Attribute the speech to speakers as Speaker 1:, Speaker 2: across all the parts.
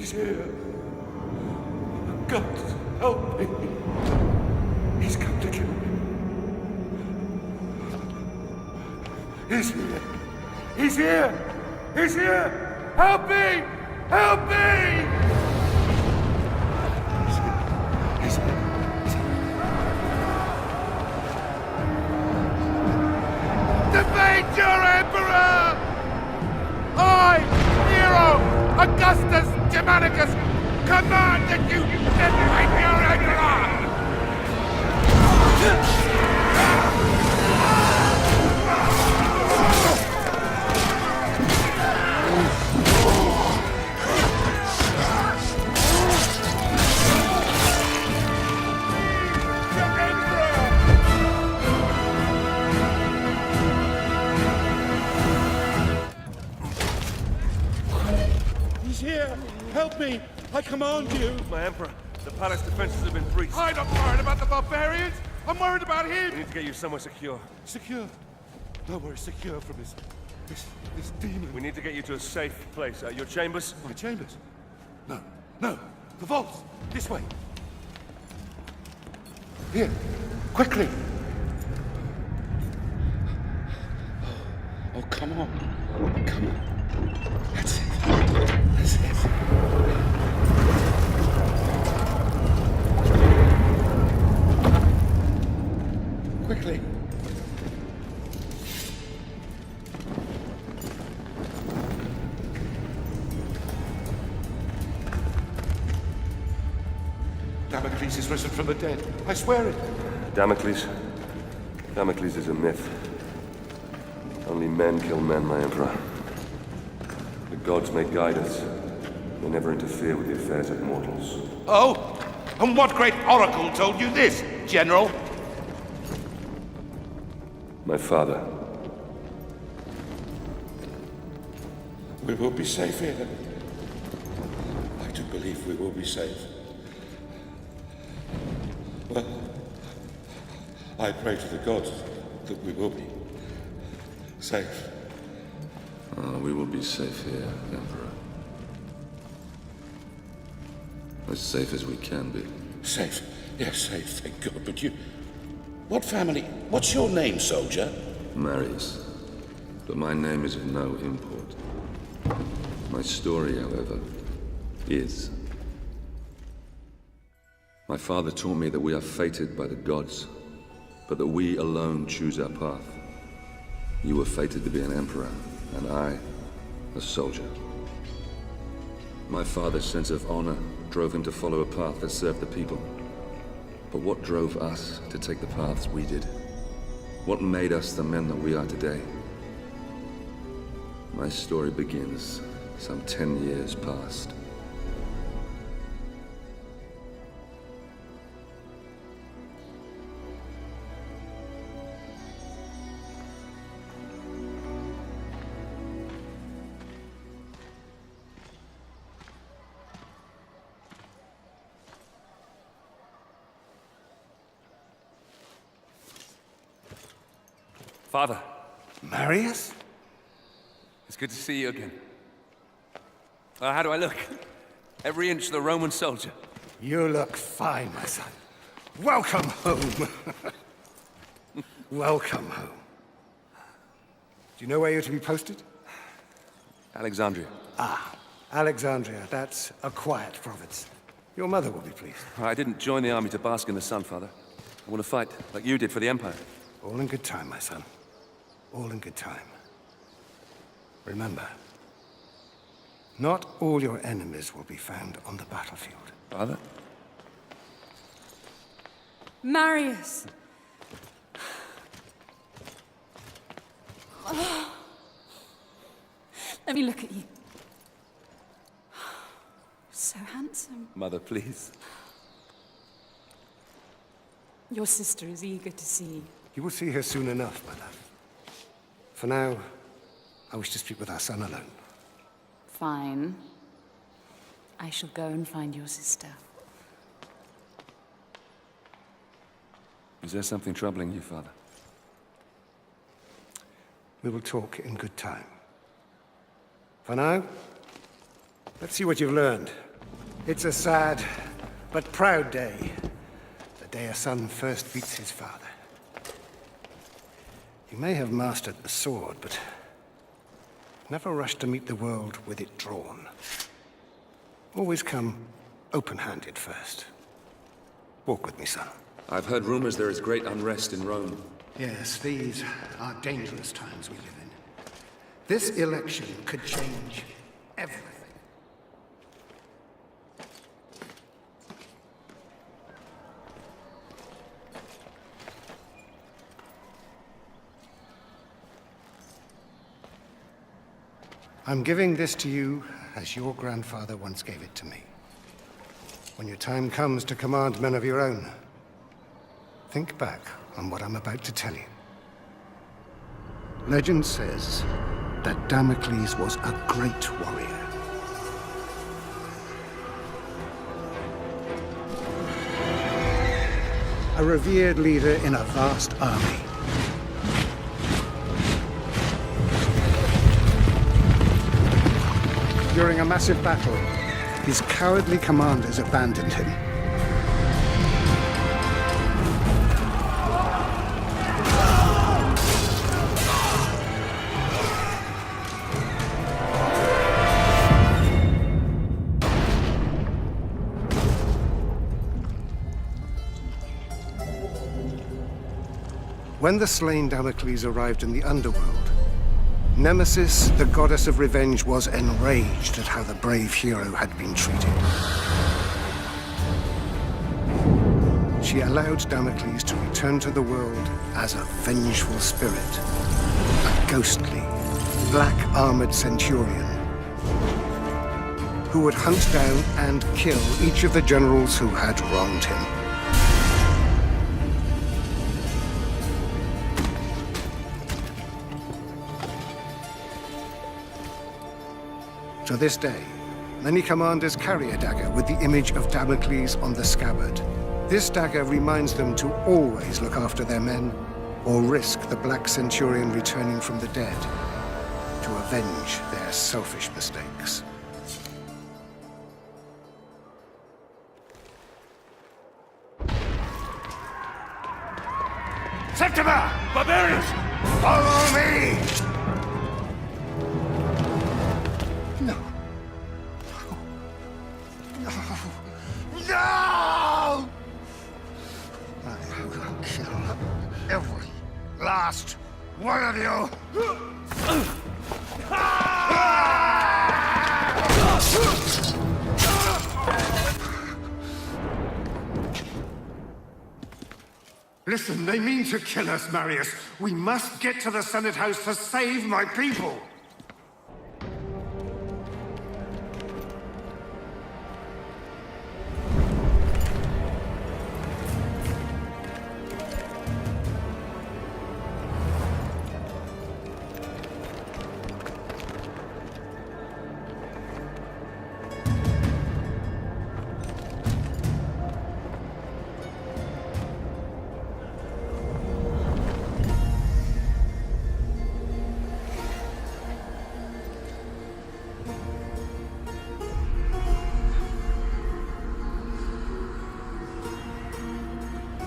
Speaker 1: He's here. God, help me. He's come to kill me. He's here. He's here. He's here. Help me. Help me. He's here. He's here. Defeat your emperor! I, Nero, Augustus Germanicus, command that you defeat your emperor!
Speaker 2: He's here! Help me! I command you!
Speaker 3: My Emperor, the palace defenses have been breached.
Speaker 1: I'm not worried about the barbarians! I'm worried about him!
Speaker 3: We need to get you somewhere secure.
Speaker 1: Secure? Nowhere secure from this demon.
Speaker 3: We need to get you to a safe place. Your chambers?
Speaker 1: My chambers? No, no. The vaults! This way! Here! Quickly!
Speaker 2: Oh, come on. Come on. That's it. That's it. Quickly.
Speaker 1: Damocles is risen from the dead. I swear it.
Speaker 3: Damocles? Damocles is a myth. Only men kill men, my Emperor. The gods may guide us. They never interfere with the affairs of mortals.
Speaker 4: Oh? And what great oracle told you this, General?
Speaker 3: My father.
Speaker 2: We will be safe here. I do believe we will be safe. Well, I pray to the gods that we will be safe.
Speaker 5: We will be safe here, Emperor. As safe as we can be.
Speaker 2: Safe? Yes, safe, thank God. But you... What family? What's your name, soldier?
Speaker 5: Marius. But my name is of no import. My story, however, is. My father taught me that we are fated by the gods, but that we alone choose our path. You were fated to be an emperor, and I, a soldier. My father's sense of honor drove him to follow a path that served the people. But what drove us to take the paths we did? What made us the men that we are today? My story begins some 10 years past.
Speaker 3: Father,
Speaker 1: Marius?
Speaker 3: it's good to see you again. How do I look? Every inch the Roman soldier.
Speaker 1: You look fine, my son. Welcome home. Welcome home. Do you know where you're to be posted?
Speaker 3: Alexandria.
Speaker 1: Ah, Alexandria. That's a quiet province. Your mother will be pleased.
Speaker 3: I didn't join the army to bask in the sun, Father. I want to fight, like you did for the Empire.
Speaker 1: All in good time, my son. All in good time. Remember, not all your enemies will be found on the battlefield.
Speaker 3: Father?
Speaker 6: Marius! Let me look at you. So handsome.
Speaker 3: Mother, please.
Speaker 6: Your sister is eager to see you.
Speaker 1: You will see her soon enough, my love. For now, I wish to speak with our son alone.
Speaker 6: Fine. I shall go and find your sister.
Speaker 3: Is there something troubling you, Father?
Speaker 1: We will talk in good time. For now, let's see what you've learned It's a sad but proud day. The day a son first beats his father. You may have mastered the sword, but never rush to meet the world with it drawn. Always come open-handed first. Walk with me, son.
Speaker 5: I've heard rumors there is great unrest in Rome.
Speaker 1: Yes, these are dangerous times we live in. This election could change everything. I'm giving this to you as your grandfather once gave it to me. When your time comes to command men of your own, think back on what I'm about to tell you. Legend says that Damocles was a great warrior. A revered leader in a vast army. During a massive battle, his cowardly commanders abandoned him. When the slain Damocles arrived in the underworld, Nemesis, the goddess of revenge, was enraged at how the brave hero had been treated. She allowed Damocles to return to the world as a vengeful spirit, a ghostly, black-armored centurion who would hunt down and kill each of the generals who had wronged him. To this day, many commanders carry a dagger with the image of Damocles on the scabbard. This dagger reminds them to always look after their men, or risk the Black Centurion returning from the dead to avenge their selfish mistakes.
Speaker 4: Septima! Barbarians!
Speaker 1: Follow me! No. No. No! I will kill every last one of you! Listen, they mean to kill us, Marius. We must get to the Senate House to save my people!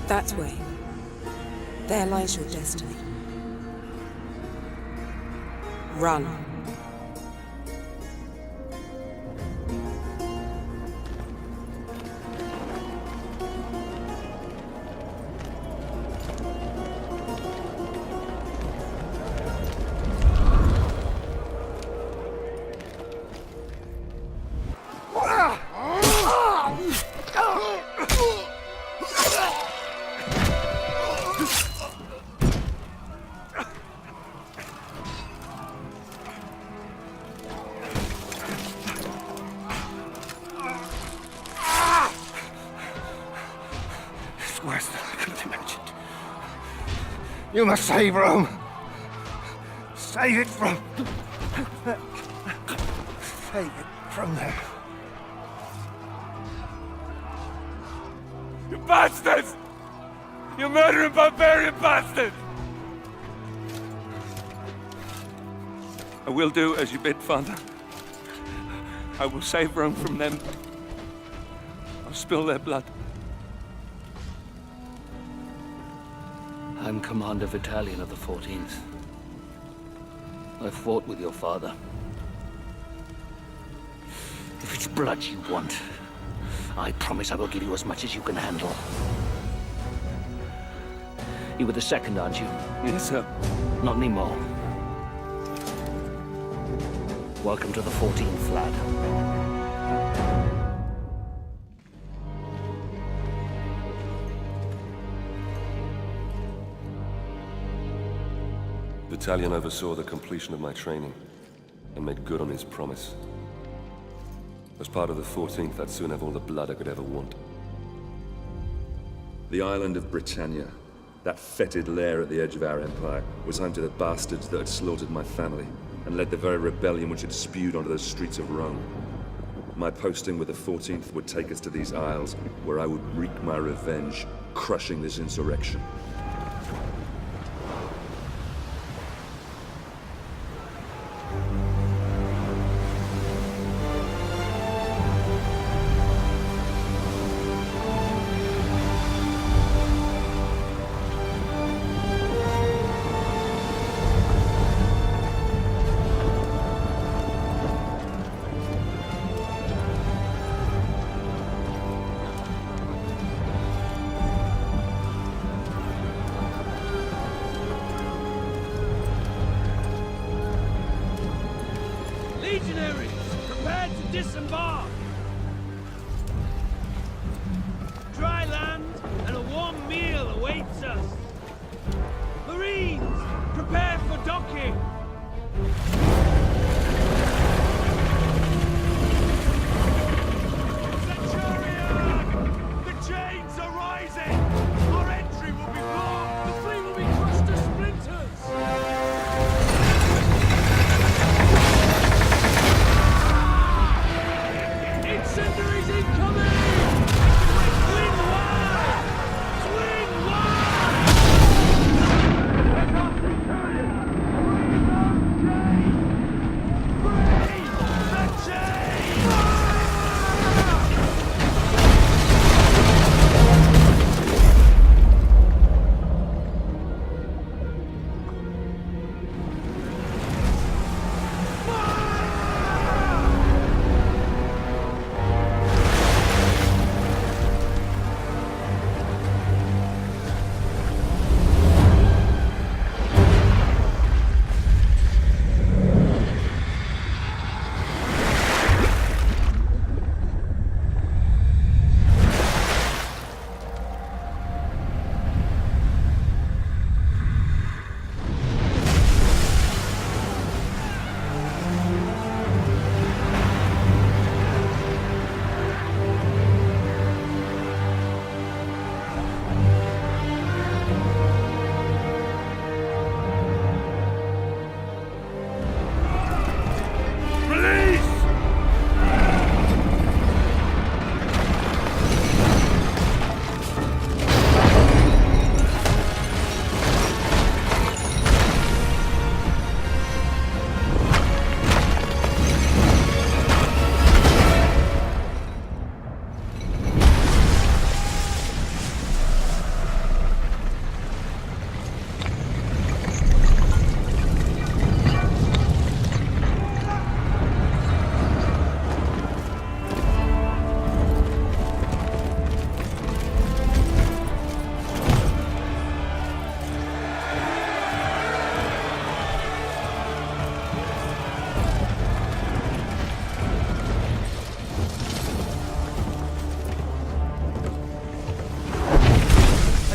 Speaker 7: That way. There lies your destiny. Run.
Speaker 1: Worse than I could have imagined. You must save Rome. Save it from... Save it from them.
Speaker 4: You bastards! You murdering barbarian bastards!
Speaker 8: I will do as you bid, Father. I will save Rome from them.
Speaker 3: spill their blood.
Speaker 8: I'm Commander Battalion of the 14th. I fought with your father. If it's blood you want, I promise I will give you as much as you can handle. You were the second, aren't you?
Speaker 3: Yes, sir.
Speaker 8: Not anymore. Welcome to the 14th, lad.
Speaker 3: Battalion oversaw the completion of my training and made good on his promise. As part of the 14th, I'd soon have all the blood I could ever want.
Speaker 5: The island of Britannia, that fetid lair at the edge of our empire, was home to the bastards that had slaughtered my family and led the very rebellion which had spewed onto the streets of Rome. My posting with the 14th would take us to these isles, where I would wreak my revenge, crushing this insurrection.
Speaker 9: Legionaries, prepare to disembark! Dry land and a warm meal awaits us. Marines, prepare for docking! Centurion! The chains are rising! Our entry will be blocked! The fleet will be crushed to splinters! Incendiaries incoming! Swing wide! Swing wide! The chain!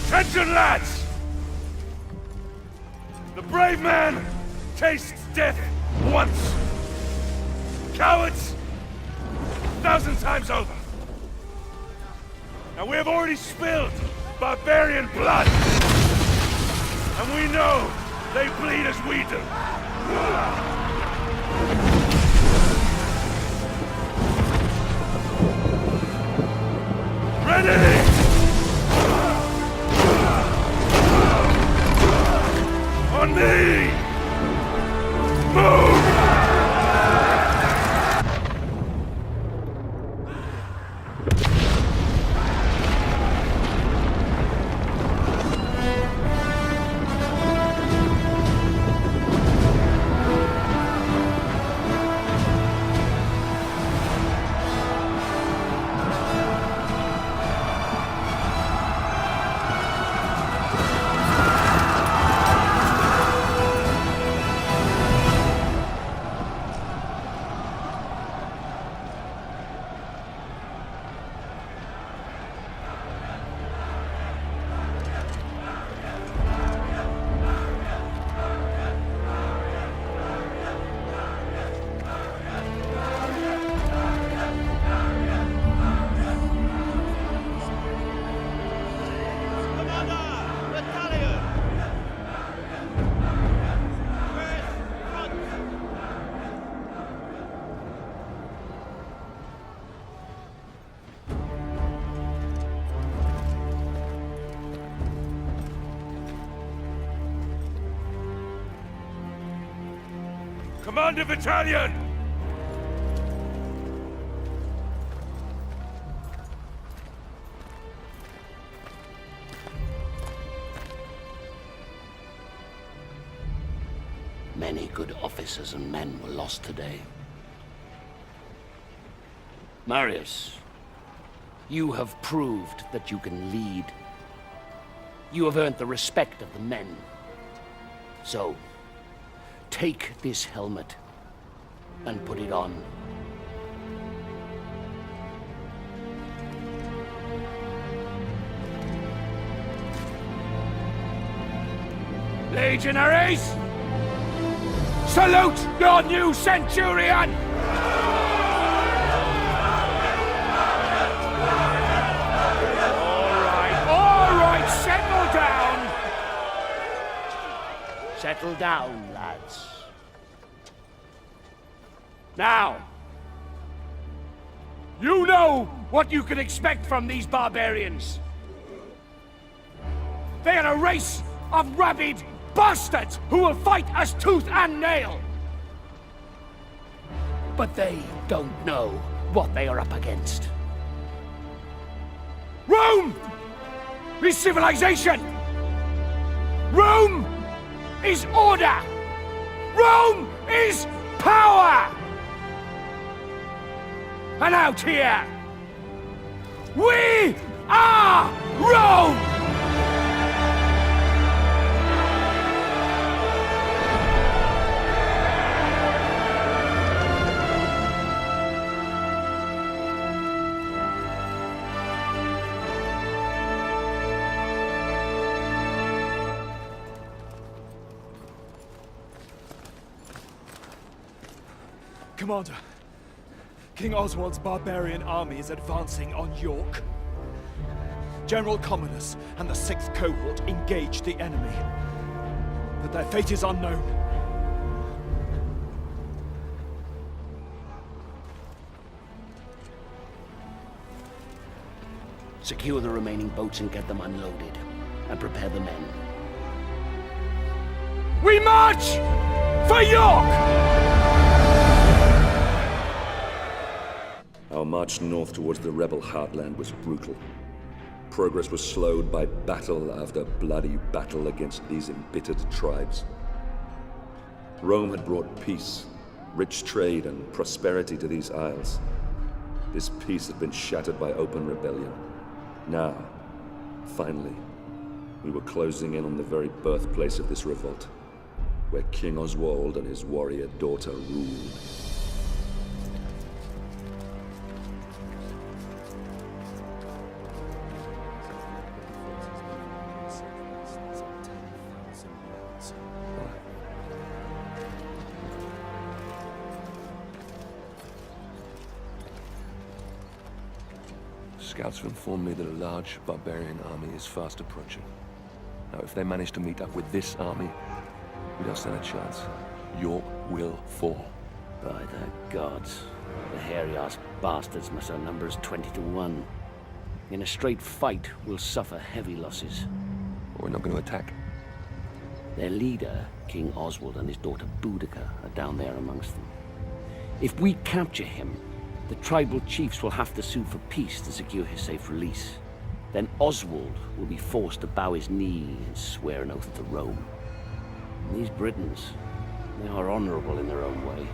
Speaker 9: Attention, lads! The brave man tastes death once. Cowards, 1,000 times over. Now we have already spilled barbarian blood. And we know they bleed as we do. Ready! On me! Move!
Speaker 4: Commander Battalion!
Speaker 8: Many good officers and men were lost today. Marius, you have proved that you can lead. You have earned the respect of the men. So, take this helmet and put it on.
Speaker 9: Legionaries! Salute your new centurion! All right, settle down!
Speaker 8: Settle down, lads.
Speaker 9: Now, you know what you can expect from these barbarians. They are a race of rabid bastards who will fight us tooth and nail. But they don't know what they are up against. Rome is civilization. Rome is order. Rome is power. And out here, we are Rome!
Speaker 10: Commander, King Oswald's barbarian army is advancing on York. General Commodus and the 6th Cohort engaged the enemy, but their fate is unknown.
Speaker 8: Secure the remaining boats and get them unloaded, and prepare the men.
Speaker 9: We march for York!
Speaker 5: Our march north towards the rebel heartland was brutal. Progress was slowed by battle after bloody battle against these embittered tribes. Rome had brought peace, rich trade, and prosperity to these isles. This peace had been shattered by open rebellion. Now, finally, we were closing in on the very birthplace of this revolt, where King Oswald and his warrior daughter ruled.
Speaker 3: Scouts have informed me that a large barbarian army is fast approaching. Now, if they manage to meet up with this army, we don't stand a chance. York will fall.
Speaker 8: By the gods, the hairy-ass bastards must outnumber us 20 to 1. In a straight fight, we'll suffer heavy losses.
Speaker 3: We're not going to attack.
Speaker 8: Their leader, King Oswald, and his daughter Boudica are down there amongst them. If we capture him, the tribal chiefs will have to sue for peace to secure his safe release. Then Oswald will be forced to bow his knee and swear an oath to Rome. And these Britons, they are honorable in their own way.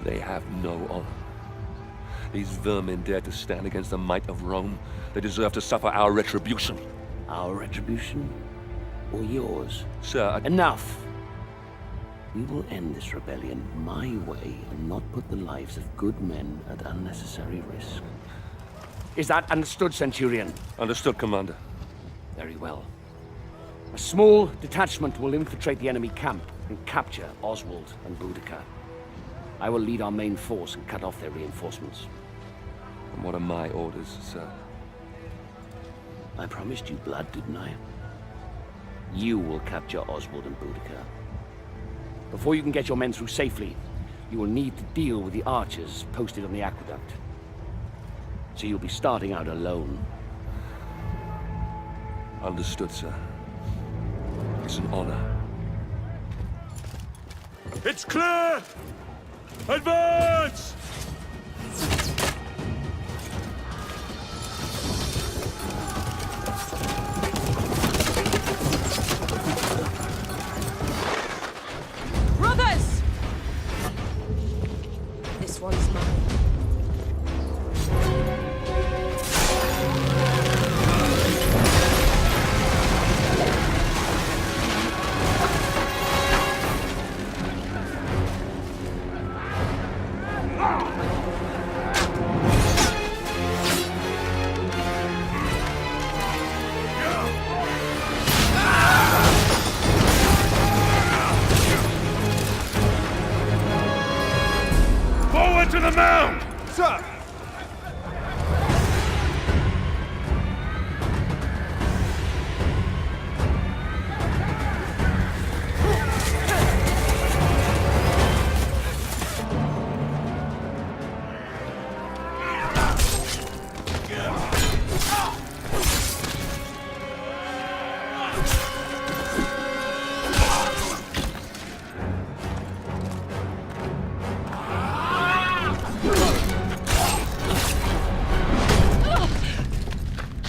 Speaker 3: They have no honor. These vermin dare to stand against the might of Rome. They deserve to suffer our retribution.
Speaker 8: Our retribution? Or yours?
Speaker 3: Sir,
Speaker 8: Enough! We will end this rebellion my way and not put the lives of good men at unnecessary risk. Is that understood, Centurion?
Speaker 3: Understood, Commander.
Speaker 8: Very well. A small detachment will infiltrate the enemy camp and capture Oswald and Boudica. I will lead our main force and cut off their reinforcements.
Speaker 3: And what are my orders, sir?
Speaker 8: I promised you blood, didn't I? You will capture Oswald and Boudica. Before you can get your men through safely, you will need to deal with the archers posted on the aqueduct. So you'll be starting out alone.
Speaker 3: Understood, sir. It's an honor.
Speaker 9: It's clear! Advance!
Speaker 7: Brothers! This one's mine.
Speaker 9: Forward to the mound!
Speaker 10: Sir!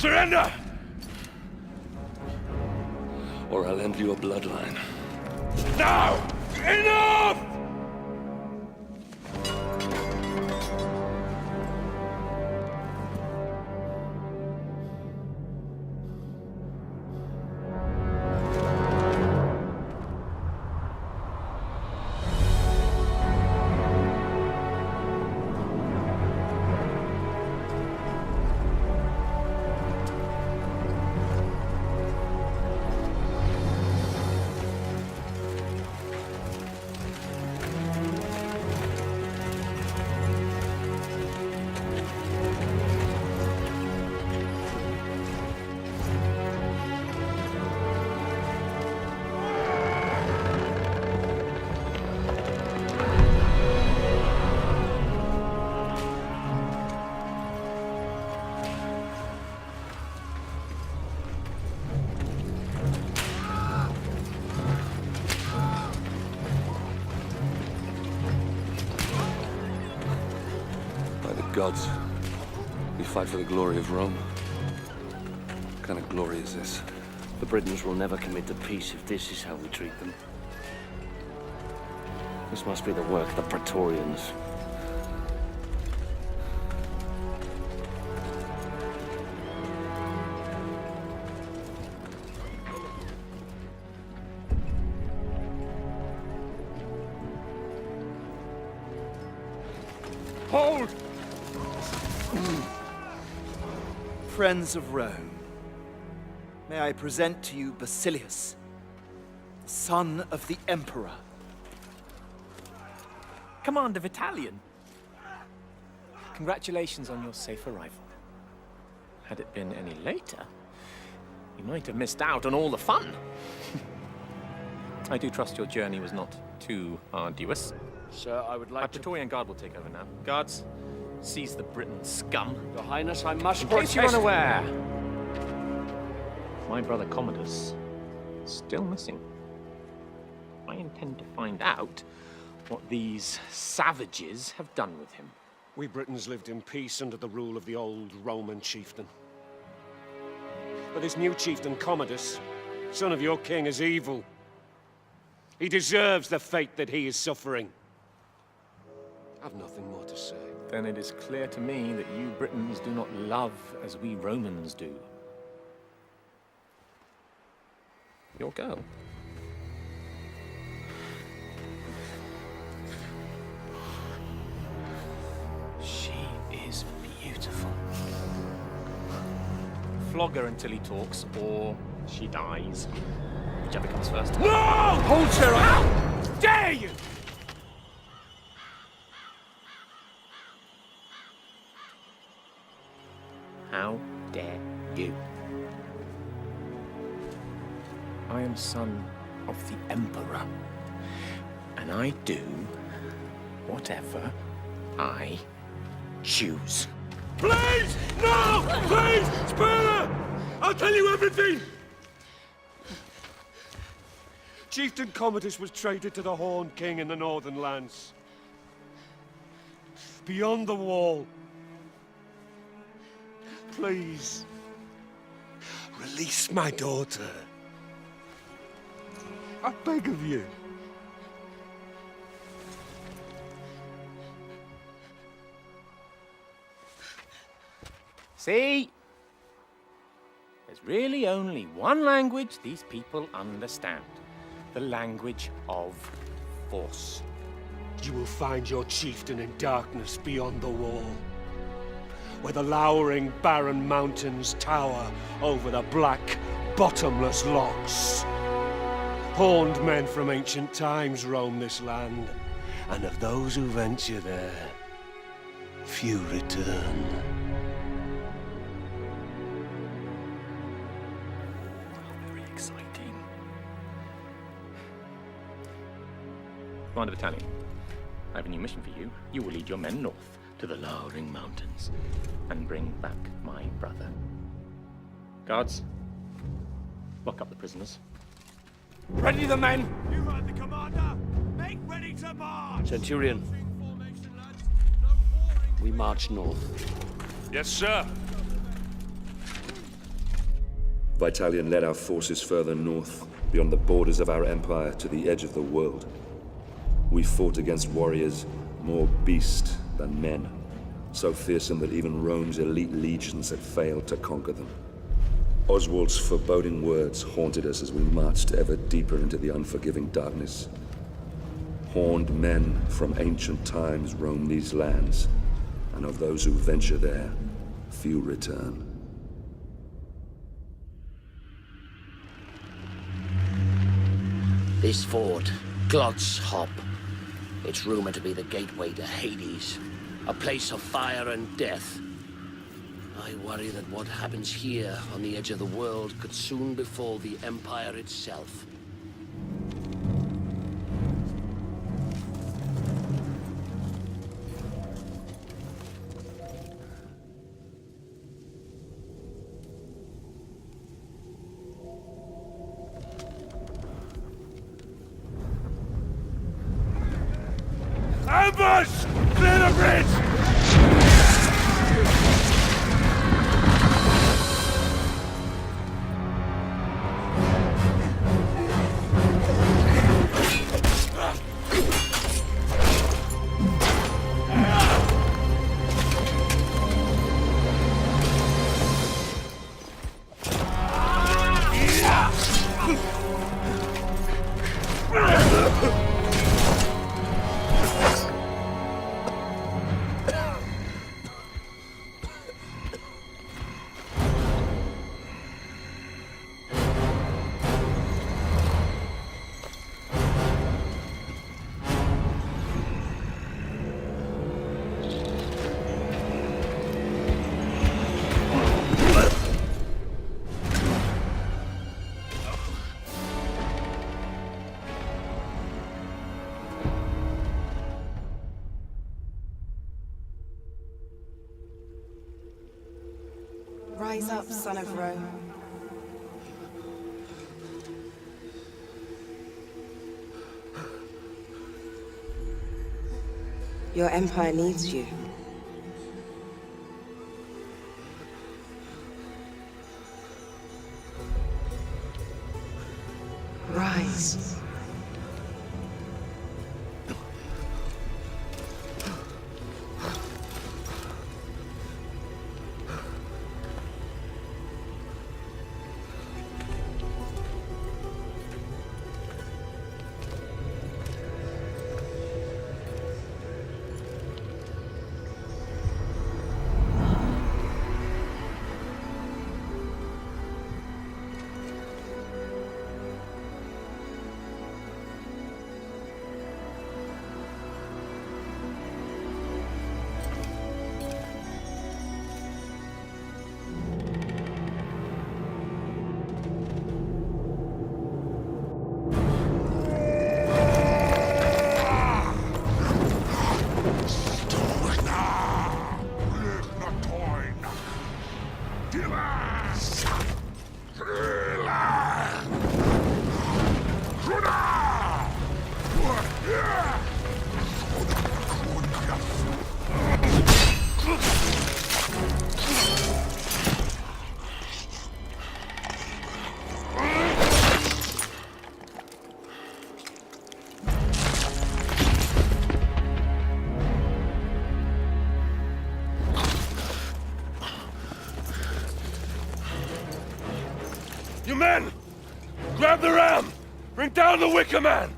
Speaker 9: Surrender!
Speaker 3: Or I'll end your bloodline.
Speaker 9: Now! Enough!
Speaker 5: Gods, we fight for the glory of Rome. What kind of glory is this?
Speaker 8: The Britons will never commit to peace if this is how we treat them. This must be the work of the Praetorians.
Speaker 9: Hold!
Speaker 10: Friends of Rome, may I present to you Basilius, son of the Emperor.
Speaker 11: Commander Vitalian. Congratulations on your safe arrival. Had it been any later, you might have missed out on all the fun. I do trust your journey was not too arduous.
Speaker 8: Sir, I would
Speaker 11: My
Speaker 8: like to...
Speaker 11: Praetorian Guard will take over now. Guards, seize the Briton scum.
Speaker 8: Your Highness, I must
Speaker 11: In case you're
Speaker 8: protest...
Speaker 11: unaware, my brother Commodus is still missing. I intend to find out what these savages have done with him.
Speaker 12: We Britons lived in peace under the rule of the old Roman chieftain. But this new chieftain, Commodus, son of your king, is evil. He deserves the fate that he is suffering. I've nothing more to say.
Speaker 11: Then it is clear to me that you Britons do not love as we Romans do. Your girl. She is beautiful. Flog her until he talks, or she dies. Whichever comes first.
Speaker 9: No! Hold her! How dare you!
Speaker 11: How dare you? I am son of the Emperor, and I do whatever I choose.
Speaker 9: Please! No! Please! Spare her! I'll tell you everything!
Speaker 12: Chieftain Commodus was traded to the Horned King in the Northern Lands. Beyond the wall. Please, release my daughter. I beg of you.
Speaker 11: See? There's really only one language these people understand. The language of force.
Speaker 12: You will find your chieftain in darkness beyond the wall, where the lowering barren mountains tower over the black, bottomless lochs. Horned men from ancient times roam this land, and of those who venture there, few return.
Speaker 11: Very exciting. Commander Battalion, I have a new mission for you. You will lead your men north to the lowering mountains and bring back my brother. Guards, lock up the prisoners.
Speaker 9: Ready the men! You heard the commander! Make ready to march!
Speaker 8: Centurion, we march north.
Speaker 9: Yes, sir.
Speaker 5: Vitalian led our forces further north, beyond the borders of our empire to the edge of the world. We fought against warriors more beast than men, so fearsome that even Rome's elite legions had failed to conquer them. Oswald's foreboding words haunted us as we marched ever deeper into the unforgiving darkness. Horned men from ancient times roam these lands, and of those who venture there, few return.
Speaker 8: This fort, Glot's Hop. It's rumored to be the gateway to Hades, a place of fire and death. I worry that what happens here on the edge of the world could soon befall the Empire itself.
Speaker 9: Ambush! Clear the bridge!
Speaker 7: Rise up, son of Rome. Your empire needs you. Rise.
Speaker 9: Men! Grab the ram! Bring down the Wicker Man!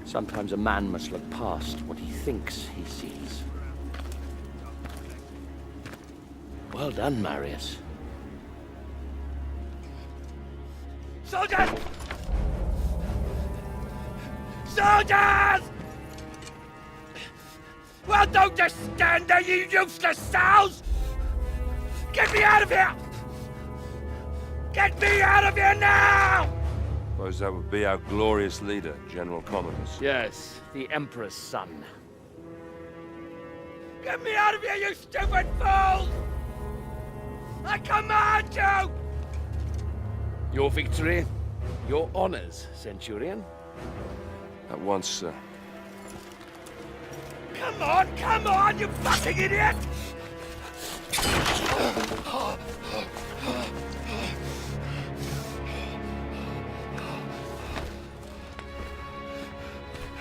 Speaker 8: Sometimes a man must look past what he thinks he sees. Well done, Marius.
Speaker 9: Soldiers! Soldiers! Well, don't just stand there, you useless sows! Get me out of here! Get me out of here now!
Speaker 3: Suppose that would be our glorious leader, General Commodus.
Speaker 8: Yes, the Emperor's son.
Speaker 9: Get me out of here, you stupid fools! I command you!
Speaker 8: Your victory, your honors, Centurion.
Speaker 3: At once, sir.
Speaker 9: Come on, you fucking idiot!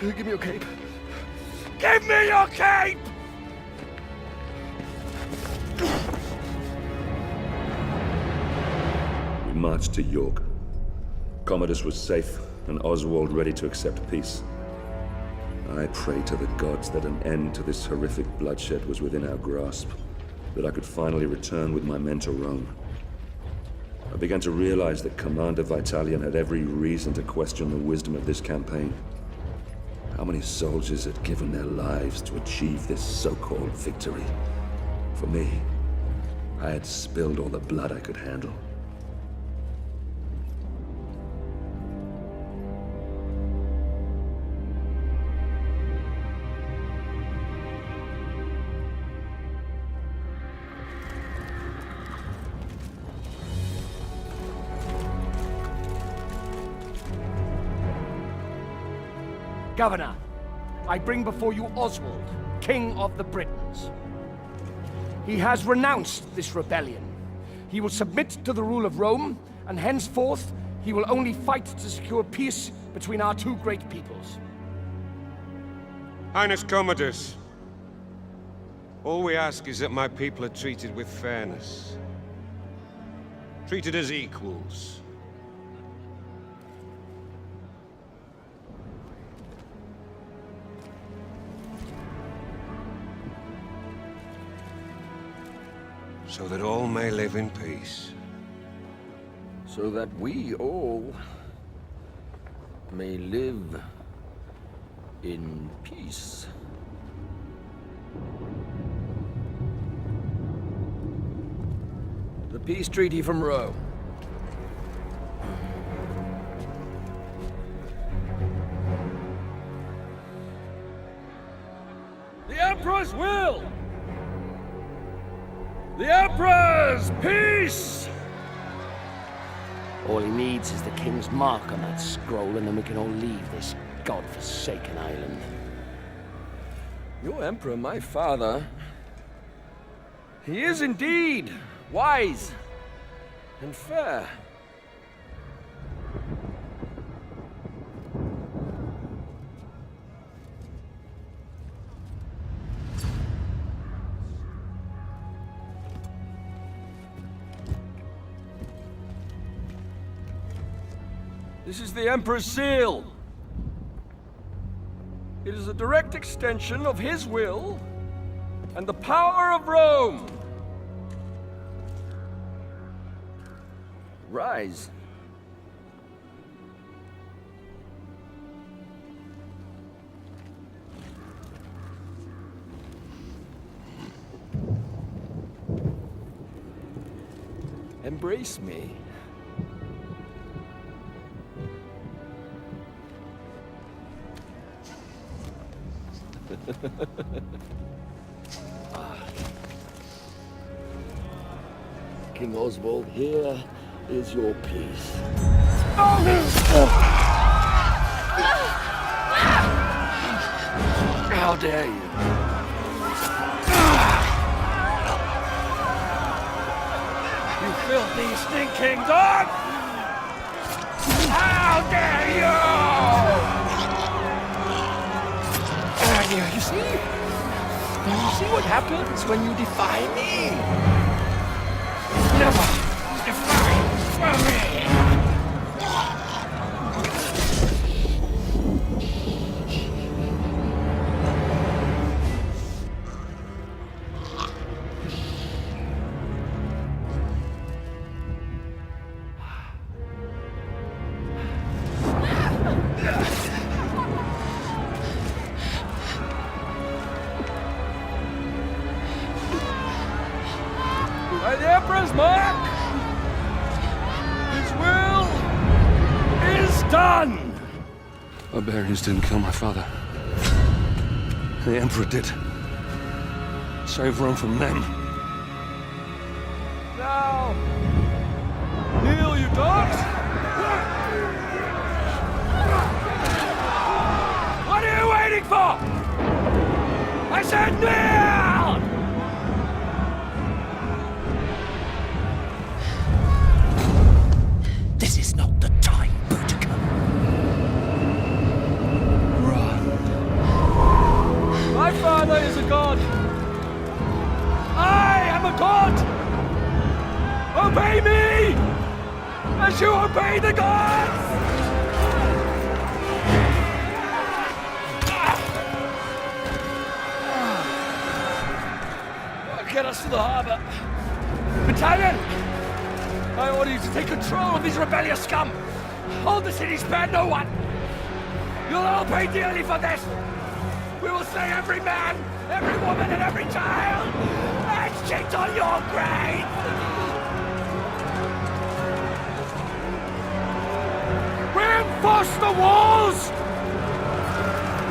Speaker 10: Give me your cape.
Speaker 9: Give me your cape!
Speaker 5: We marched to York. Commodus was safe, and Oswald ready to accept peace. I prayed to the gods that an end to this horrific bloodshed was within our grasp, that I could finally return with my men to Rome. I began to realize that Commander Vitalian had every reason to question the wisdom of this campaign. How many soldiers had given their lives to achieve this so-called victory? For me, I had spilled all the blood I could handle.
Speaker 10: Governor, I bring before you Oswald, King of the Britons. He has renounced this rebellion. He will submit to the rule of Rome, and henceforth, he will only fight to secure peace between our two great peoples.
Speaker 12: Highness Commodus, all we ask is that my people are treated with fairness. Treated as equals. So that all may live in peace.
Speaker 8: So that we all may live in peace. The peace treaty from Rome.
Speaker 9: The Emperor's will! The Emperor's peace!
Speaker 8: All he needs is the King's mark on that scroll, and then we can all leave this god-forsaken island.
Speaker 10: Your Emperor, my father, he is indeed wise and fair. This is the Emperor's seal. It is a direct extension of his will and the power of Rome. Ryse.
Speaker 13: Embrace me. King Oswald, here is your peace. How dare you?
Speaker 9: You filthy, stinking dog! How dare you!
Speaker 13: You see? You see what happens when you defy me?
Speaker 9: Never defy me!
Speaker 13: By the Emperor's mark, his will is done!
Speaker 5: Barbarians didn't kill my father. The Emperor did. Save Rome from them.
Speaker 13: Now, kneel, you dogs!
Speaker 9: What are you waiting for? I said kneel!
Speaker 13: This is not the time, Boudica. Run. My father is a god. I am a god. Obey me, as you obey the gods. Get us to the harbor. Battalion! I order you to take control of these rebellious scum! Hold the city, spare no one! You'll all pay dearly for this! We will slay every man, every woman, and every child! And shit on your grave! Reinforce the walls!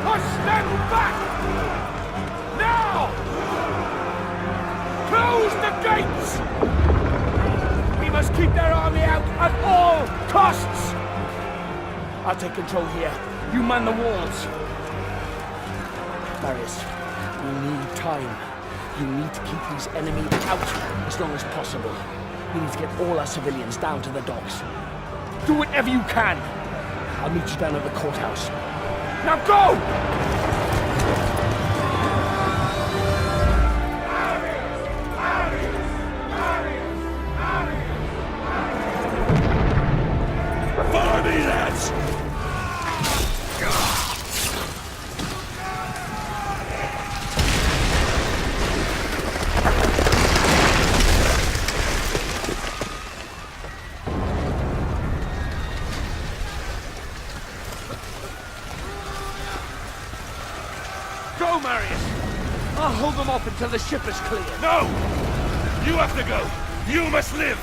Speaker 13: Push them back! Now! Close the gates! We must keep their army out at all costs! I'll take control here. You man the walls. Marius, we need time. You need to keep these enemy out as long as possible. We need to get all our civilians down to the docks. Do whatever you can. I'll meet you down at the courthouse. Now go!
Speaker 2: Follow me, lads!
Speaker 9: Go, Marius! I'll hold them off until the ship is clear.
Speaker 2: No! You have to go! You must live!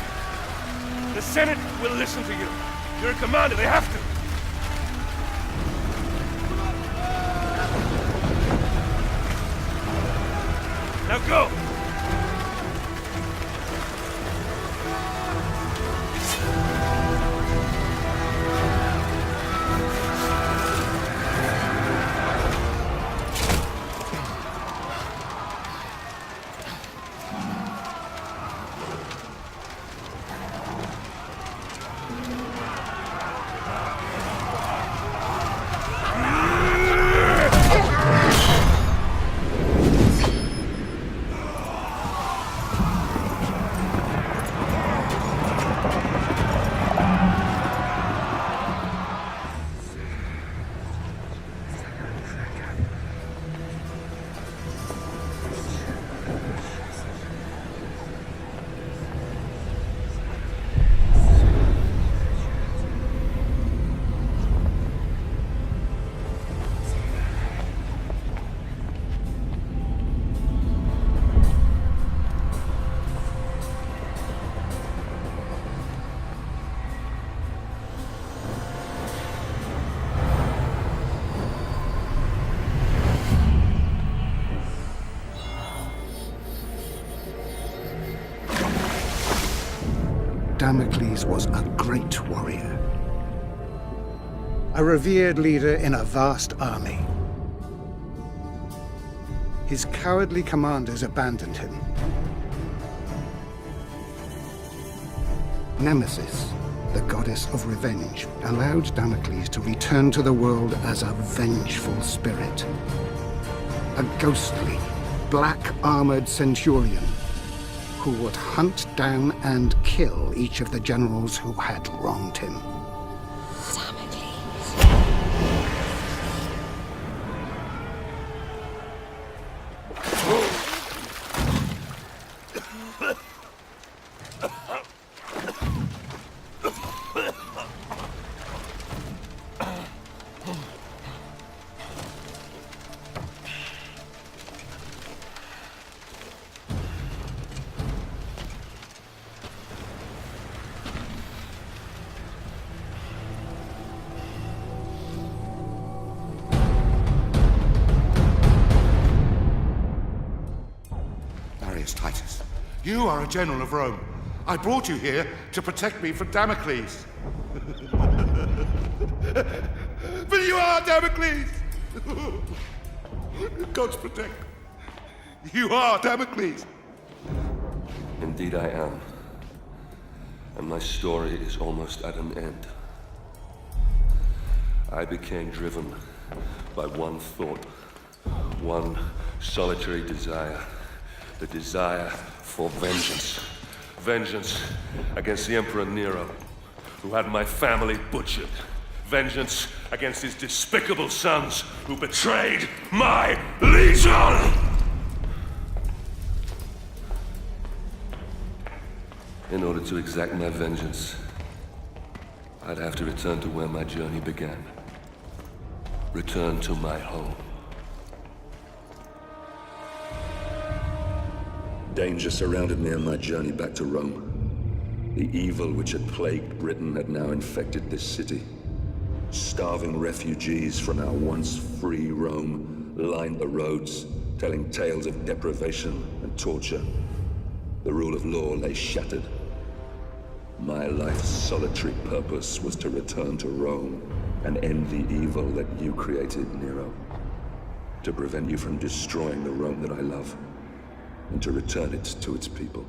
Speaker 2: The Senate will listen to you. You're a commander, they have to! Now go!
Speaker 1: Damocles was a great warrior, a revered leader in a vast army. His cowardly commanders abandoned him. Nemesis, the goddess of revenge, allowed Damocles to return to the world as a vengeful spirit. A ghostly, black-armored centurion who would hunt down and kill each of the generals who had wronged him.
Speaker 4: Titus, you are a general of Rome. I brought you here to protect me from Damocles. But you are Damocles! Gods protect. You are Damocles!
Speaker 3: Indeed I am. And my story is almost at an end. I became driven by one thought, one solitary desire. The desire for vengeance. Vengeance against the Emperor Nero, who had my family butchered. Vengeance against his despicable sons, who betrayed my legion! In order to exact my vengeance, I'd have to return to where my journey began. Return to my home.
Speaker 5: Danger surrounded me on my journey back to Rome. The evil which had plagued Britain had now infected this city. Starving refugees from our once free Rome lined the roads, telling tales of deprivation and torture. The rule of law lay shattered. My life's solitary purpose was to return to Rome and end the evil that you created, Nero. To prevent you from destroying the Rome that I love, and to return it to its people.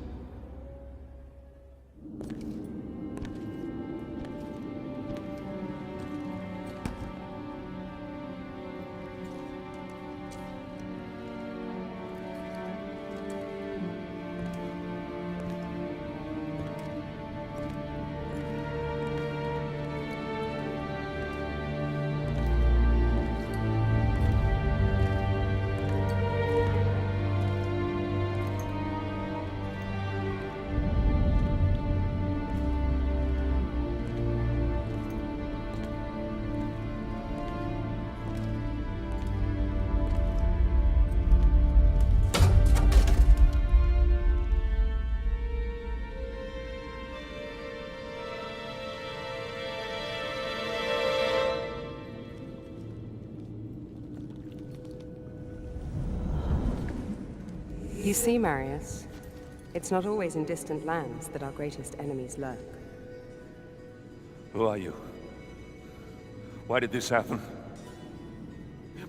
Speaker 7: You see, Marius, it's not always in distant lands that our greatest enemies lurk.
Speaker 2: Who are you? Why did this happen?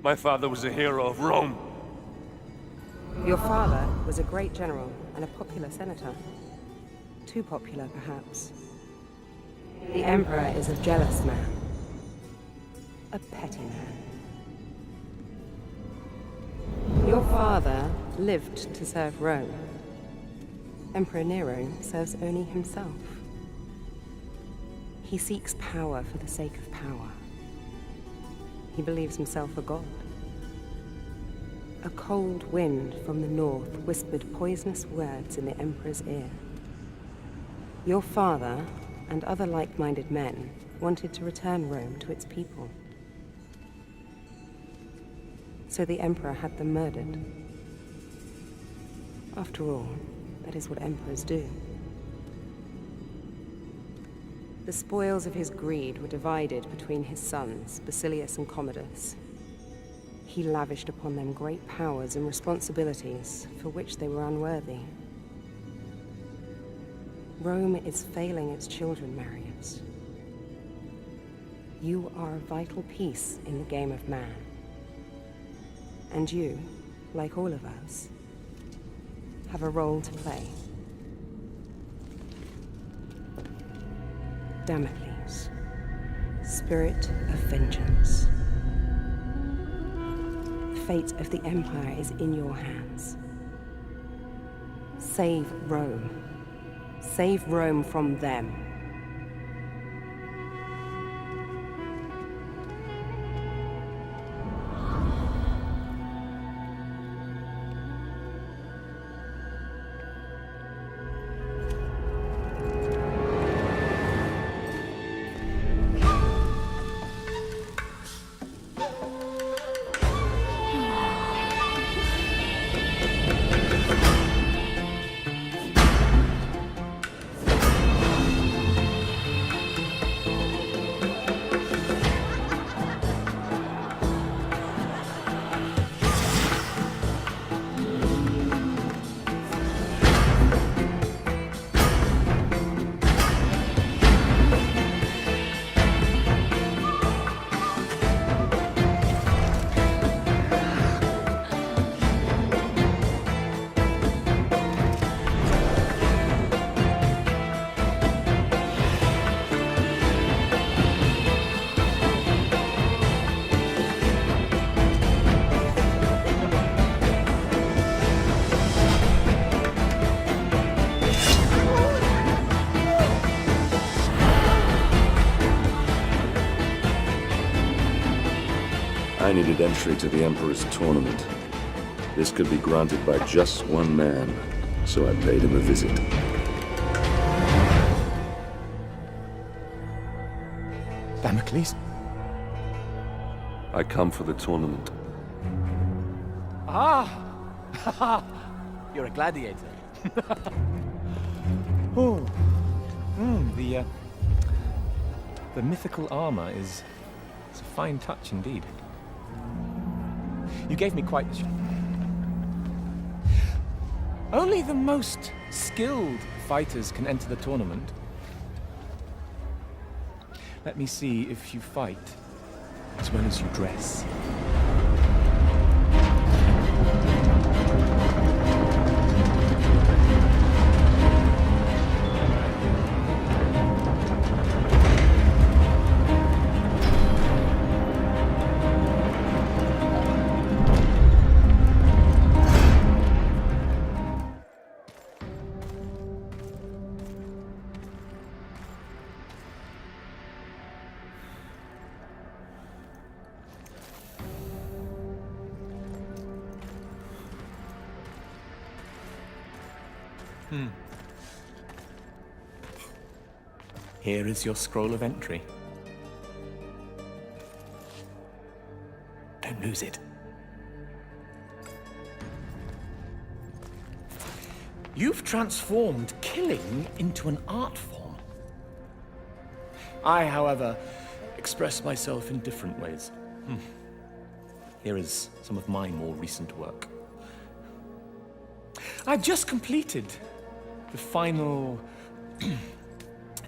Speaker 2: My father was a hero of Rome.
Speaker 7: Your father was a great general and a popular senator. Too popular, perhaps. The Emperor is a jealous man. A petty man. Your father lived to serve Rome. Emperor Nero serves only himself. He seeks power for the sake of power. He believes himself a god. A cold wind from the north whispered poisonous words in the Emperor's ear. Your father and other like-minded men wanted to return Rome to its people. So the Emperor had them murdered. After all, that is what emperors do. The spoils of his greed were divided between his sons, Basilius and Commodus. He lavished upon them great powers and responsibilities for which they were unworthy. Rome is failing its children, Marius. You are a vital piece in the game of man. And you, like all of us, have a role to play. Damocles, spirit of vengeance. The fate of the Empire is in your hands. Save Rome. Save Rome from them.
Speaker 5: I needed entry to the Emperor's tournament. This could be granted by just one man, so I paid him a visit.
Speaker 11: Damocles?
Speaker 5: I come for the tournament.
Speaker 11: Ah! You're a gladiator. Oh. The mythical armor is a fine touch indeed. You gave me quite the show. Only the most skilled fighters can enter the tournament. Let me see if you fight as well as you dress. Here is your scroll of entry. Don't lose it. You've transformed killing into an art form. I, however, express myself in different ways. Here is some of my more recent work. I've just completed the final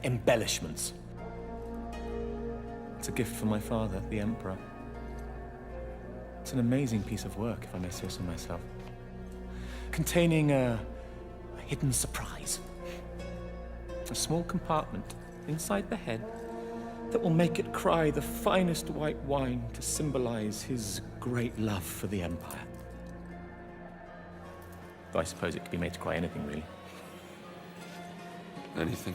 Speaker 11: embellishments. It's a gift from my father, the Emperor. It's an amazing piece of work, if I may say so myself. Containing a hidden surprise. A small compartment inside the head that will make it cry the finest white wine to symbolize his great love for the Empire. Though I suppose it could be made to cry anything, really.
Speaker 5: Anything?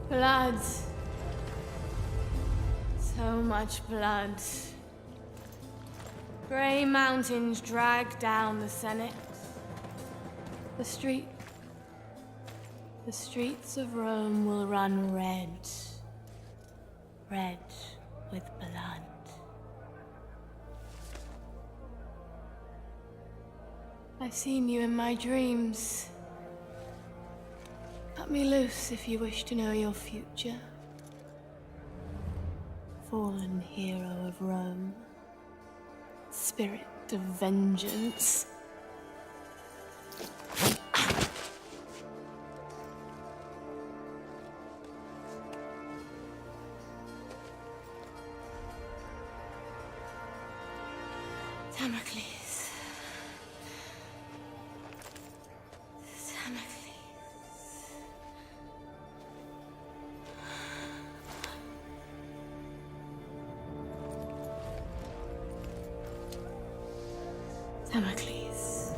Speaker 14: Blood. So much blood. Grey mountains drag down the Senate. The streets of Rome will run red. Red with blood. I've seen you in my dreams. Cut me loose if you wish to know your future. Fallen hero of Rome. Spirit of vengeance. Damocles. Damocles. Damocles.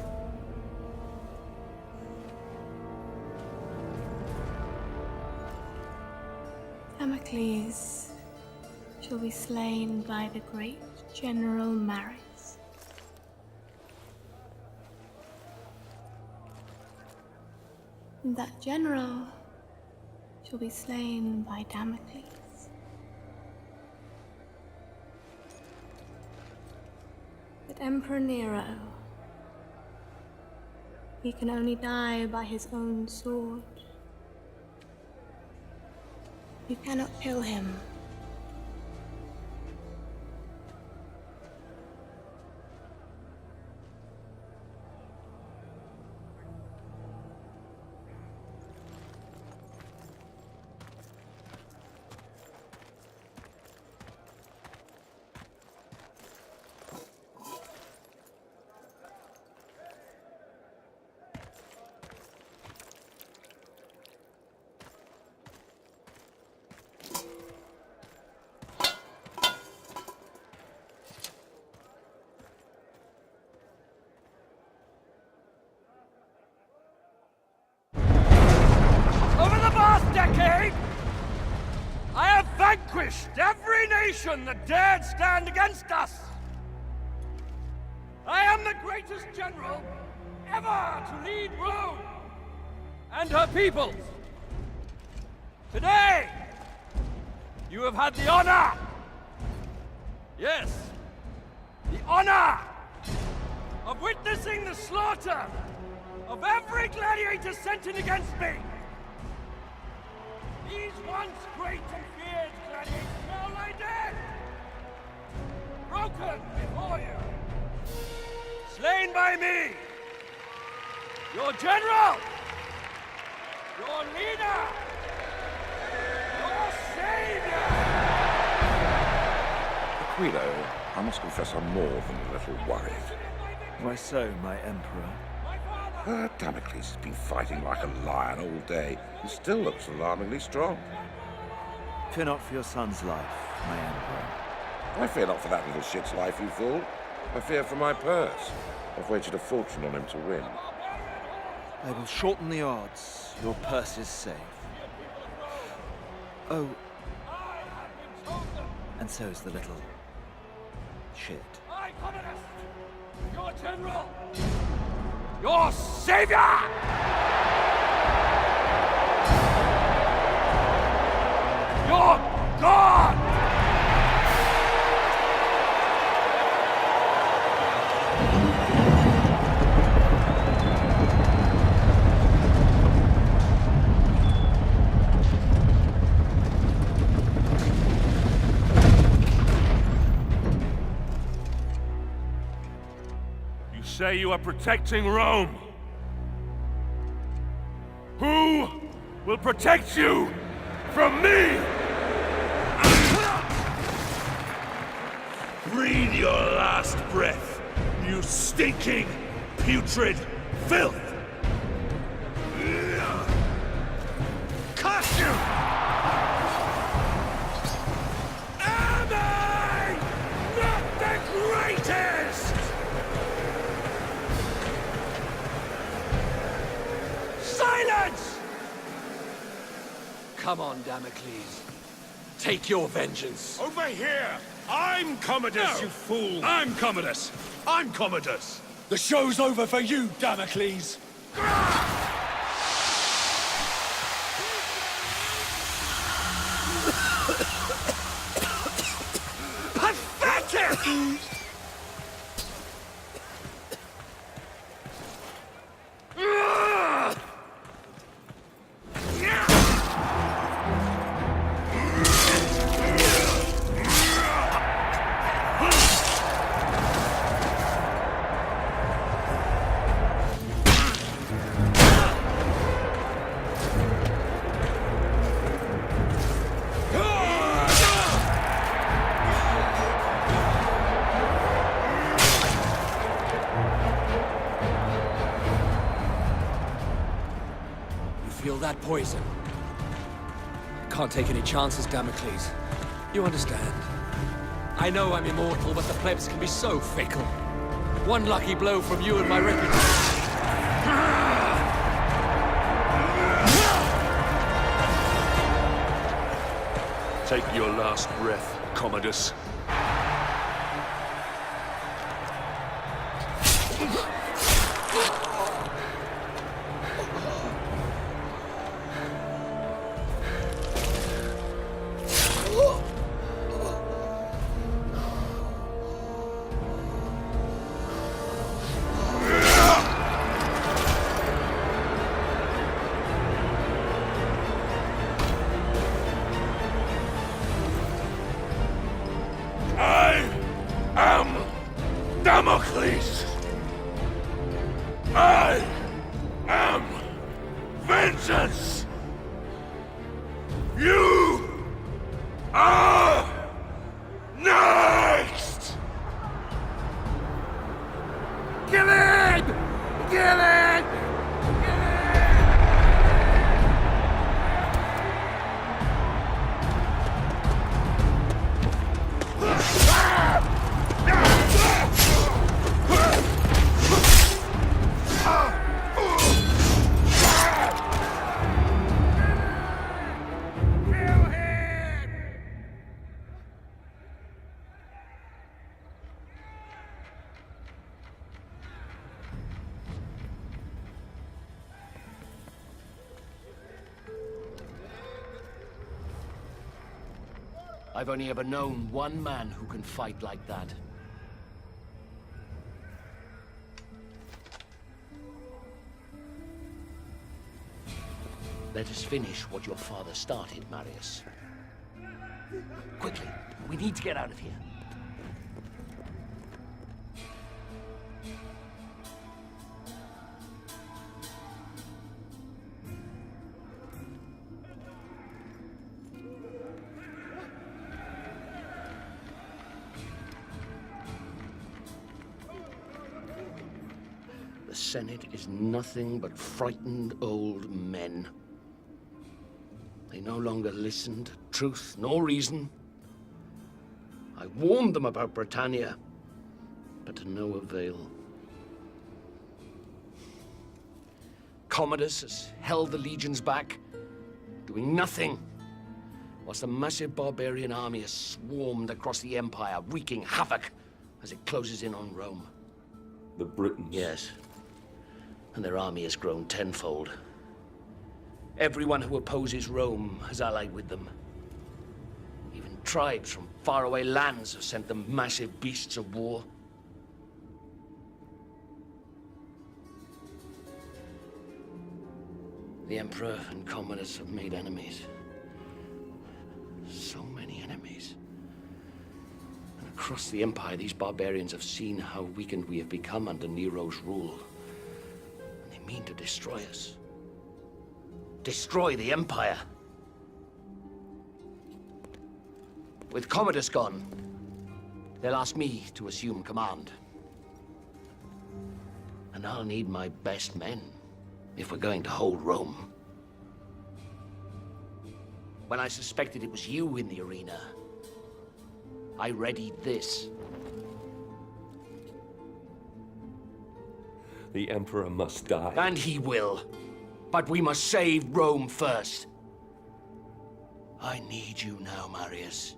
Speaker 14: Damocles shall be slain by the great General Maris. And that general shall be slain by Damocles. But Emperor Nero, he can only die by his own sword. You cannot kill him.
Speaker 13: Vanquished every nation that dared stand against us! I am the greatest general ever to lead Rome and her peoples! Today, you have had the honor! Yes, the honor of witnessing the slaughter of every gladiator sent in against me! These once great and feared gladiators now lie dead! Broken before you! Slain by me! Your general! Your leader! Your savior!
Speaker 15: Aquilo, I must confess I'm more than a little worried.
Speaker 10: Why so, my emperor?
Speaker 15: Damocles has been fighting like a lion all day and still looks alarmingly strong.
Speaker 10: Fear not for your son's life, my emperor.
Speaker 15: I fear not for that little shit's life, you fool. I fear for my purse. I've wagered a fortune on him to win.
Speaker 10: I will shorten the odds. Your purse is safe. Oh. And so is the little shit.
Speaker 13: I, communist! Your general! Your savior! Your God!
Speaker 2: You say you are protecting Rome. Who will protect you from me?
Speaker 9: Breathe your last breath, you stinking, putrid filth! Curse you! Am I not the greatest? Silence!
Speaker 13: Come on, Damocles. Take your vengeance.
Speaker 9: Over here! I'm Commodus, you fool! I'm Commodus! I'm Commodus!
Speaker 13: The show's over for you, Damocles!
Speaker 9: Pathetic!
Speaker 13: that poison. Can't take any chances, Damocles. You understand? I know I'm immortal, but the plebs can be so fickle. One lucky blow from you and my reputation.
Speaker 2: Take your last breath, Commodus.
Speaker 9: Damocles! I am vengeance! You are next! Kill him! Kill him!
Speaker 8: I've only ever known one man who can fight like that. Let us finish what your father started, Marius. Quickly, we need to get out of here. The Senate is nothing but frightened old men. They no longer listen to truth nor reason. I warned them about Britannia, but to no avail. Commodus has held the legions back, doing nothing, whilst a massive barbarian army has swarmed across the Empire, wreaking havoc as it closes in on Rome.
Speaker 3: The Britons?
Speaker 8: Yes. And their army has grown tenfold. Everyone who opposes Rome has allied with them. Even tribes from faraway lands have sent them massive beasts of war. The Emperor and Commodus have made enemies. So many enemies. And across the Empire, these barbarians have seen how weakened we have become under Nero's rule. And they mean to destroy us. Destroy the Empire. With Commodus gone, they'll ask me to assume command. And I'll need my best men if we're going to hold Rome. When I suspected it was you in the arena, I readied this.
Speaker 3: The Emperor must die.
Speaker 8: And he will. But we must save Rome first. I need you now, Marius.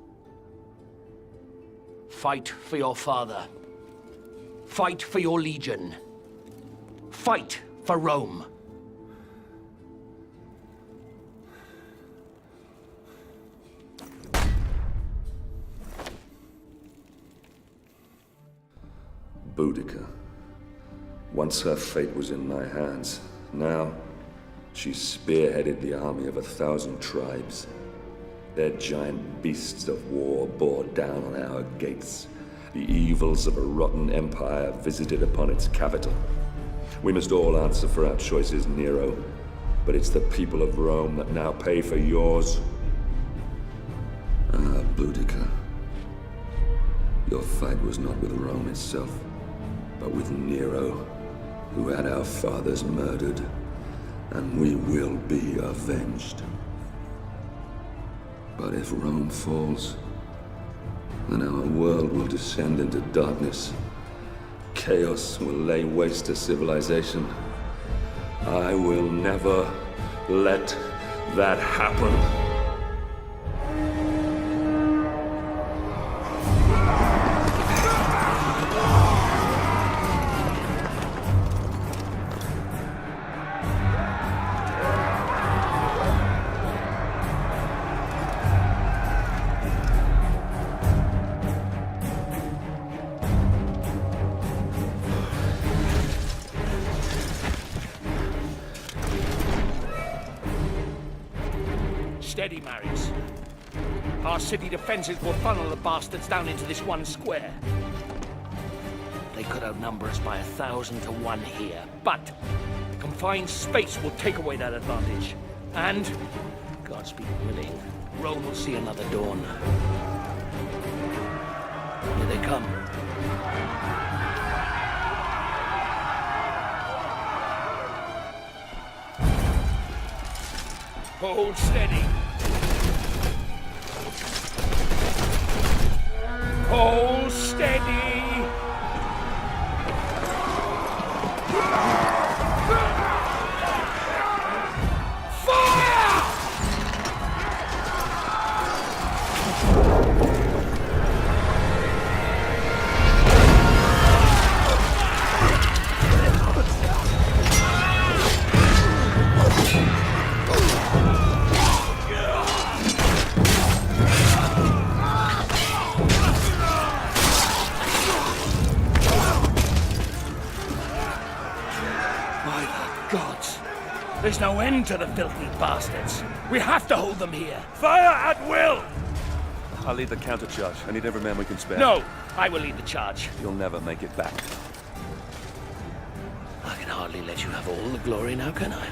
Speaker 8: Fight for your father. Fight for your legion. Fight for Rome.
Speaker 5: Boudica. Once her fate was in my hands. Now, she spearheaded the army of 1,000 tribes. Their giant beasts of war bore down on our gates. The evils of a rotten empire visited upon its capital. We must all answer for our choices, Nero. But it's the people of Rome that now pay for yours. Ah, Boudica. Your fight was not with Rome itself, but with Nero, who had our fathers murdered, and we will be avenged. But if Rome falls, then our world will descend into darkness. Chaos will lay waste to civilization. I will never let that happen.
Speaker 13: Steady, Marius. Our city defenses will funnel the bastards down into this one square. They could outnumber us by 1,000 to 1 here, but confined space will take away that advantage. And, Godspeed willing, Rome will see another dawn. Here they come. Hold steady. Hold steady. There's no end to the filthy bastards. We have to hold them here. Fire at will!
Speaker 2: I'll lead the countercharge. I need every man we can spare.
Speaker 13: No, I will lead the charge.
Speaker 2: You'll never make it back.
Speaker 13: I can hardly let you have all the glory now, can I?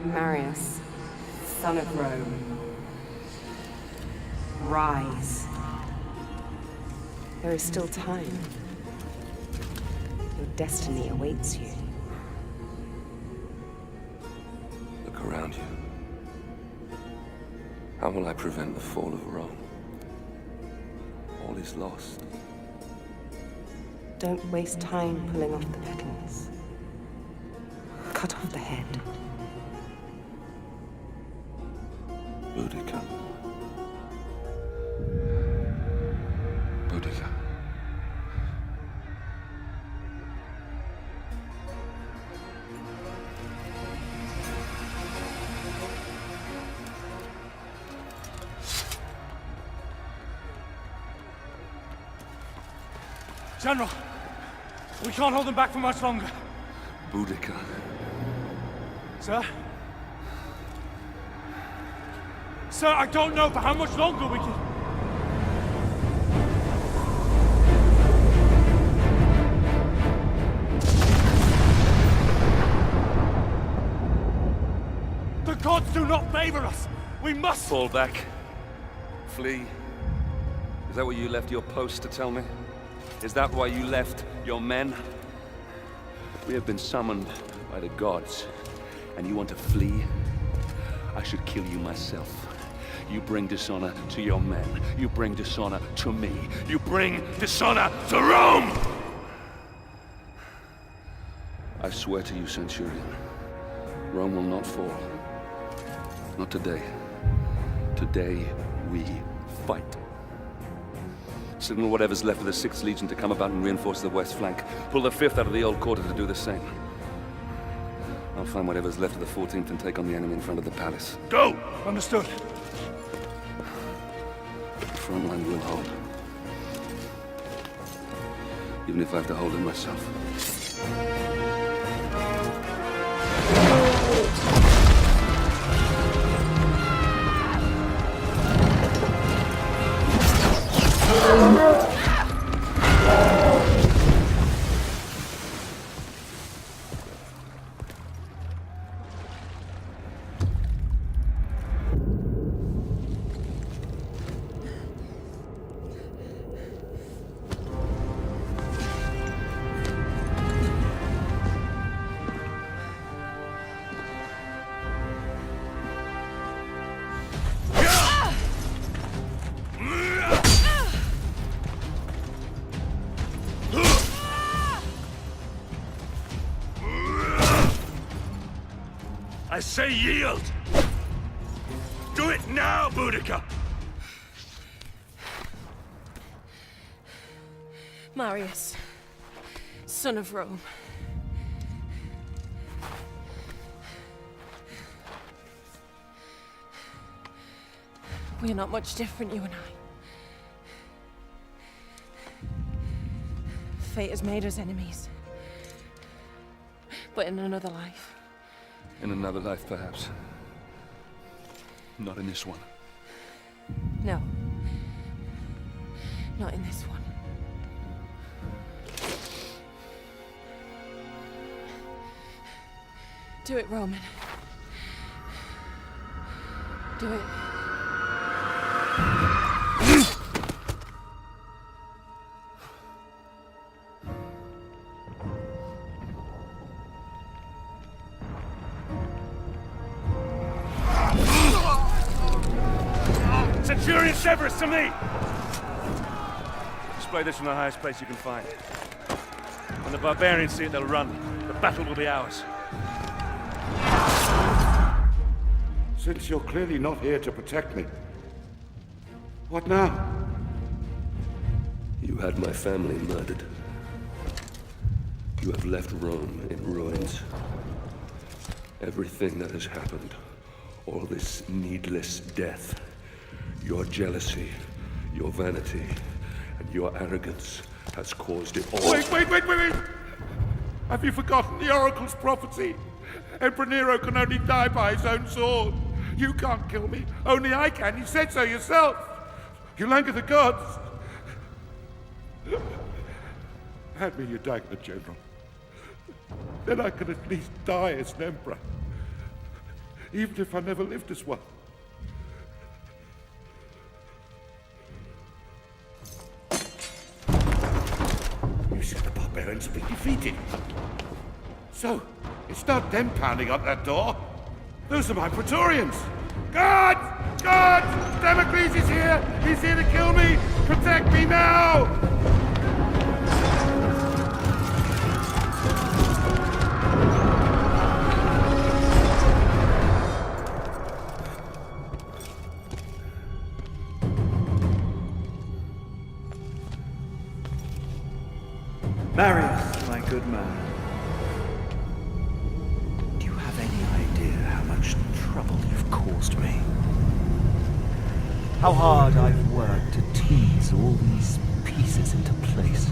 Speaker 7: Marius, son of Rome, rise. There is still time. Your destiny awaits you.
Speaker 5: Look around you. How will I prevent the fall of Rome? All is lost.
Speaker 7: Don't waste time pulling off the petals. Cut off the head.
Speaker 5: Boudica. Boudica.
Speaker 9: General, we can't hold them back for much longer.
Speaker 5: Boudica.
Speaker 9: Sir? Sir, I don't know for how much longer we can... The gods do not favor us! We must...
Speaker 5: Fall back. Flee. Is that what you left your post to tell me? Is that why you left your men? We have been summoned by the gods, and you want to flee? I should kill you myself. You bring dishonor to your men. You bring dishonor to me. You bring dishonor to Rome! I swear to you, Centurion, Rome will not fall. Not today. Today, we fight. Signal whatever's left of the 6th Legion to come about and reinforce the west flank. Pull the 5th out of the old quarter to do the same. I'll find whatever's left of the 14th and take on the enemy in front of the palace.
Speaker 9: Go! Understood.
Speaker 5: The front line will hold. Even if I have to hold it myself.
Speaker 9: I say yield! Do it now, Boudica!
Speaker 14: Marius, son of Rome. We're not much different, you and I. Fate has made us enemies. But in another life.
Speaker 5: In another life, perhaps. Not in this one.
Speaker 14: No. Not in this one. Do it, Roman. Do it.
Speaker 9: Centurion Severus, to me! Display this from the highest place you can find. When the barbarians see it, they'll run. The battle will be ours.
Speaker 4: Since you're clearly not here to protect me, what now?
Speaker 5: You had my family murdered. You have left Rome in ruins. Everything that has happened, all this needless death, your jealousy, your vanity, and your arrogance has caused it all.
Speaker 4: Wait! Have you forgotten the Oracle's prophecy? Emperor Nero can only die by his own sword. You can't kill me, only I can. You said so yourself. You'll anger the gods. Hand me your dagger, General. Then I can at least die as an emperor. even if I never lived as one. You said the barbarians have been defeated. So, it's not them pounding up that door. Those are my Praetorians. Guards! Guards! Damocles is here! He's here to kill me! Protect me now!
Speaker 16: Marius, my good man. Do you have any idea how much trouble you've caused me? How hard I've worked to tease all these pieces into place.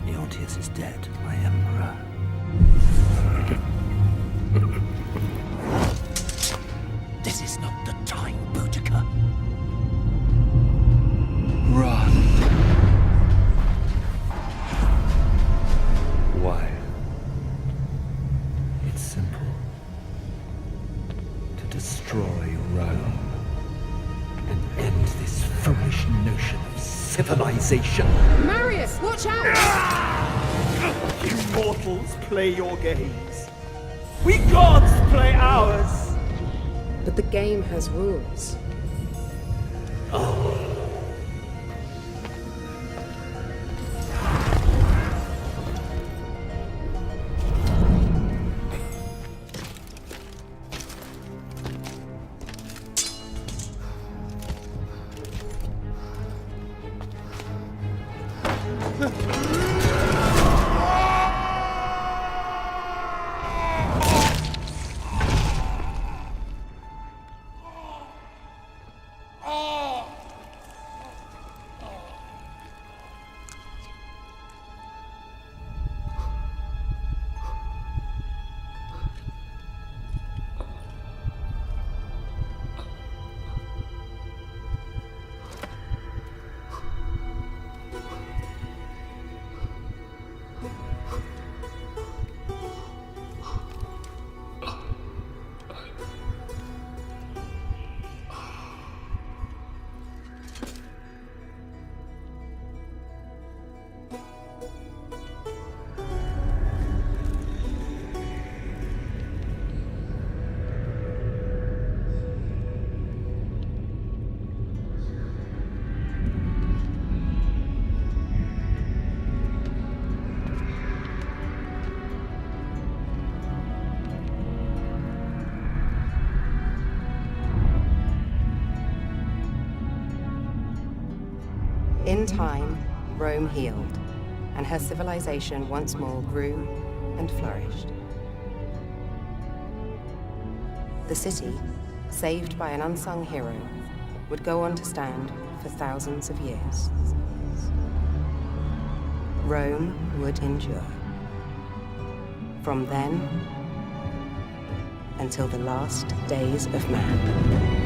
Speaker 16: Leontius is dead, my emperor. This is not the time, Boudica. Run.
Speaker 5: Why?
Speaker 16: It's simple. To destroy Rome and end this foolish notion of civilization.
Speaker 14: Marius, watch out!
Speaker 16: You mortals play your games. We gods play ours.
Speaker 7: But the game has rules.
Speaker 16: Oh.
Speaker 7: In time, Rome healed, and her civilization once more grew and flourished. The city, saved by an unsung hero, would go on to stand for thousands of years. Rome would endure. From then until the last days of man.